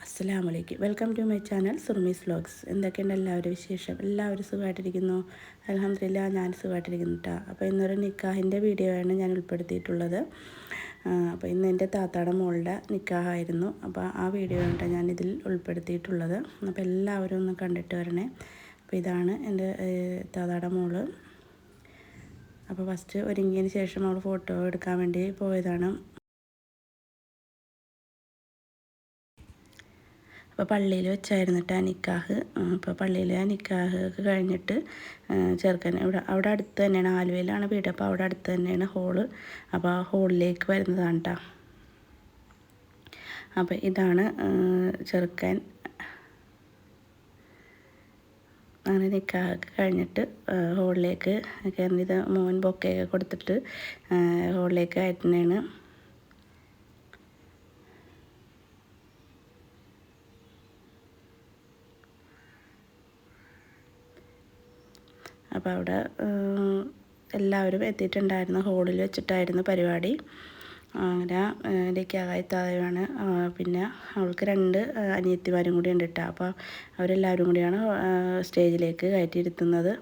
അസ്സലാമലൈക്കും. Welcome to my channel Surumi's vlogs. എന്തൊക്കെയുണ്ട് എല്ലാവരും വിശേഷം? എല്ലാവരും സുഖമായിട്ടിരിക്കുന്നു. അൽഹംദുലില്ലാ ഞാൻ സുഖമായിട്ടിരിക്കുന്നു കേട്ടോ. അപ്പോൾ ഇന്നൊരു നിക്കാഹിൻ്റെ വീഡിയോ ആണ് ഞാൻ ഉൾപ്പെടുത്തിയിട്ടുള്ളത്. അപ്പോൾ ഇന്ന് എൻ്റെ താത്താടെ മോളുടെ നിക്കാഹായിരുന്നു. അപ്പോൾ ആ വീഡിയോ ആണ് ഞാൻ ഇതിൽ ഉൾപ്പെടുത്തിയിട്ടുള്ളത്. അപ്പോൾ എല്ലാവരും ഒന്ന് കണ്ടിട്ട് വരണേ. അപ്പോൾ ഇതാണ് എൻ്റെ താത്താടെ മോള്. അപ്പോൾ ഫസ്റ്റ് ഒരുങ്ങിയതിന് ശേഷം അവൾ ഫോട്ടോ എടുക്കാൻ വേണ്ടി പോയതാണ്. അപ്പോൾ പള്ളിയിൽ വെച്ചായിരുന്നു കേട്ടോ നിക്കാഹ്. അപ്പോൾ പള്ളിയിലെ നിക്കാഹ് ഒക്കെ കഴിഞ്ഞിട്ട് ചെറുക്കൻ അവിടെ അടുത്ത് തന്നെയാണ്, ആലുവയിലാണ് വീട്. അപ്പോൾ അവിടെ അടുത്ത് തന്നെയാണ് ഹോള്. അപ്പോൾ ആ ഹോളിലേക്ക് വരുന്നതാണ് കേട്ടോ. അപ്പോൾ ഇതാണ് ചെറുക്കൻ. അങ്ങനെ നിക്കാഹൊക്കെ കഴിഞ്ഞിട്ട് ഹോളിലേക്ക് കയറിയത് മോൻ ബൊക്കെയൊക്കെ കൊടുത്തിട്ട് ഹോളിലേക്ക് ആയിരുന്നതാണ്. അപ്പോൾ അവിടെ എല്ലാവരും എത്തിയിട്ടുണ്ടായിരുന്നു. ഹോളിൽ വെച്ചിട്ടായിരുന്നു പരിപാടി. അങ്ങനെ നിക്കാഹായിത്തായാണ്. പിന്നെ അവൾക്ക് 2 അനിയത്തിമാരും കൂടി ഉണ്ട് കേട്ടോ. അപ്പോൾ അവരെല്ലാവരും കൂടിയാണ് സ്റ്റേജിലേക്ക് കയറ്റിയിരുത്തുന്നത്.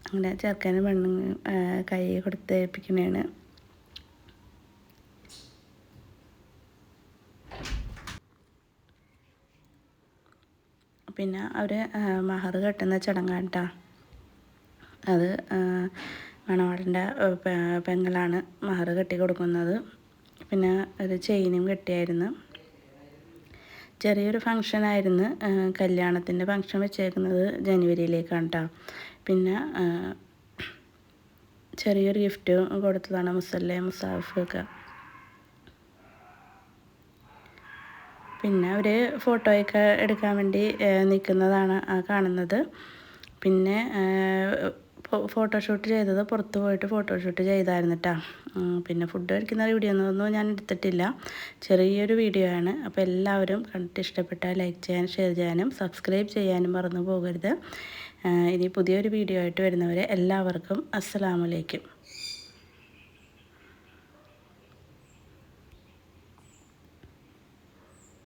അങ്ങനെ ചെറുക്കന് പെണ്ണ് കൈ കൊടുത്തേൽപ്പിക്കണേണ്. പിന്നെ അവർ മഹർ കെട്ടുന്ന ചടങ്ങാണ് കേട്ടോ. അത് മണവാളൻ്റെ പെങ്ങളാണ് മഹർ കെട്ടി കൊടുക്കുന്നത്. പിന്നെ ഒരു ചെയിനും കെട്ടിയായിരുന്നു. ചെറിയൊരു ഫങ്ഷനായിരുന്നു. കല്യാണത്തിൻ്റെ ഫങ്ഷൻ വെച്ചേക്കുന്നത് ജനുവരിയിലേക്കാണ് കേട്ടോ. പിന്നെ ചെറിയൊരു ഗിഫ്റ്റ് കൊടുത്തതാണ്, മുസല്ലേ മുസാഫൊക്കെ. പിന്നെ അവർ ഫോട്ടോയൊക്കെ എടുക്കാൻ വേണ്ടി നിൽക്കുന്നതാണ് കാണുന്നത്. പിന്നെ ഫോട്ടോഷൂട്ട് ചെയ്തത് പുറത്ത് പോയിട്ട് ഫോട്ടോഷൂട്ട് ചെയ്തായിരുന്നു കേട്ടോ. പിന്നെ ഫുഡ് കഴിക്കുന്ന വീഡിയോ ഒന്നും ഞാൻ എടുത്തിട്ടില്ല, ചെറിയൊരു വീഡിയോ ആണ്. അപ്പോൾ എല്ലാവരും കണ്ടിട്ട് ഇഷ്ടപ്പെട്ടാൽ ലൈക്ക് ചെയ്യാനും ഷെയർ ചെയ്യാനും സബ്സ്ക്രൈബ് ചെയ്യാനും മറന്നു പോകരുത്. ഇനി പുതിയൊരു വീഡിയോ ആയിട്ട് വരുന്നവരെ എല്ലാവർക്കും അസ്സലാമു അലൈക്കും.